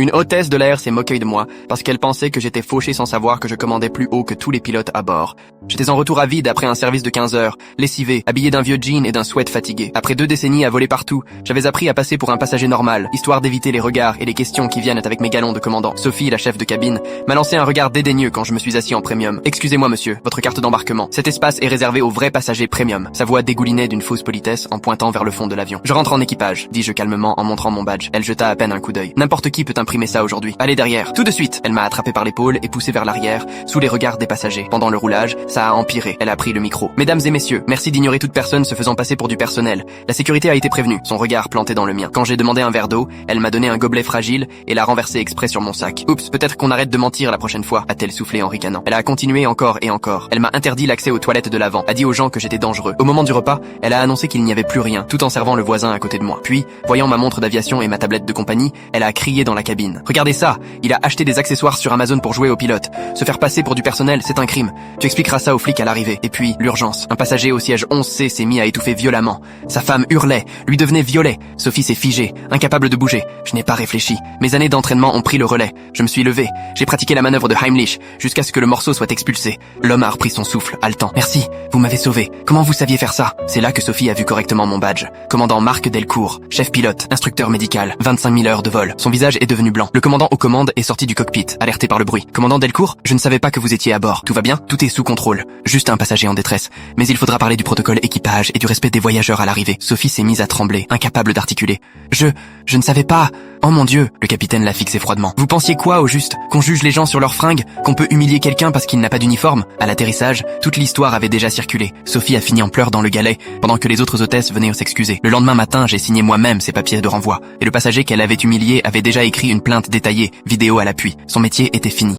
Une hôtesse de l'air s'est moquée de moi parce qu'elle pensait que j'étais fauché sans savoir que je commandais plus haut que tous les pilotes à bord. J'étais en retour à vide après un service de 15 heures, lessivé, habillé d'un vieux jean et d'un sweat fatigué. Après 2 décennies à voler partout, j'avais appris à passer pour un passager normal, histoire d'éviter les regards et les questions qui viennent avec mes galons de commandant. Sophie, la chef de cabine, m'a lancé un regard dédaigneux quand je me suis assis en premium. Excusez-moi monsieur, votre carte d'embarquement. Cet espace est réservé aux vrais passagers premium. Sa voix dégoulinait d'une fausse politesse en pointant vers le fond de l'avion. Je rentre en équipage, dis-je calmement en montrant mon badge. Elle jeta à peine un coup d'œil. N'importe qui peut imprimer ça aujourd'hui. Allez derrière, tout de suite. Elle m'a attrapé par l'épaule et poussé vers l'arrière, sous les regards des passagers. Pendant le roulage, ça a empiré. Elle a pris le micro. Mesdames et messieurs, merci d'ignorer toute personne se faisant passer pour du personnel. La sécurité a été prévenue. Son regard planté dans le mien. Quand j'ai demandé un verre d'eau, elle m'a donné un gobelet fragile et l'a renversé exprès sur mon sac. Oups, peut-être qu'on arrête de mentir la prochaine fois, a-t-elle soufflé en ricanant. Elle a continué encore et encore. Elle m'a interdit l'accès aux toilettes de l'avant, a dit aux gens que j'étais dangereux. Au moment du repas, elle a annoncé qu'il n'y avait plus rien, tout en servant le voisin à côté de moi. Puis, voyant ma montre d'aviation et ma tablette de compagnie, elle a crié dans la cabine. Regardez ça, il a acheté des accessoires sur Amazon pour jouer au pilote. Se faire passer pour du personnel, c'est un crime. Tu expliqueras ça aux flics à l'arrivée. Et puis, l'urgence. Un passager au siège 11C s'est mis à étouffer violemment. Sa femme hurlait, lui devenait violet. Sophie s'est figée, incapable de bouger. Je n'ai pas réfléchi. Mes années d'entraînement ont pris le relais. Je me suis levé. J'ai pratiqué la manœuvre de Heimlich jusqu'à ce que le morceau soit expulsé. L'homme a repris son souffle, haletant. Merci, vous m'avez sauvé. Comment vous saviez faire ça? C'est là que Sophie a vu correctement mon badge. Commandant Marc Delcourt, chef pilote, instructeur médical, 25 000 heures de vol. Son visage est devenu blanc. Le commandant aux commandes est sorti du cockpit, alerté par le bruit. Commandant Delcourt, je ne savais pas que vous étiez à bord. Tout va bien? Tout est sous contrôle. Juste un passager en détresse. Mais il faudra parler du protocole équipage et du respect des voyageurs à l'arrivée. Sophie s'est mise à trembler, incapable d'articuler. Je ne savais pas. Oh mon Dieu, le capitaine l'a fixé froidement. Vous pensiez quoi au juste? Qu'on juge les gens sur leurs fringues? Qu'on peut humilier quelqu'un parce qu'il n'a pas d'uniforme? À l'atterrissage, toute l'histoire avait déjà circulé. Sophie a fini en pleurs dans le galet, pendant que les autres hôtesses venaient s'excuser. Le lendemain matin, j'ai signé moi-même ses papiers de renvoi. Et le passager qu'elle avait humilié avait déjà écrit une plainte détaillée, vidéo à l'appui. Son métier était fini.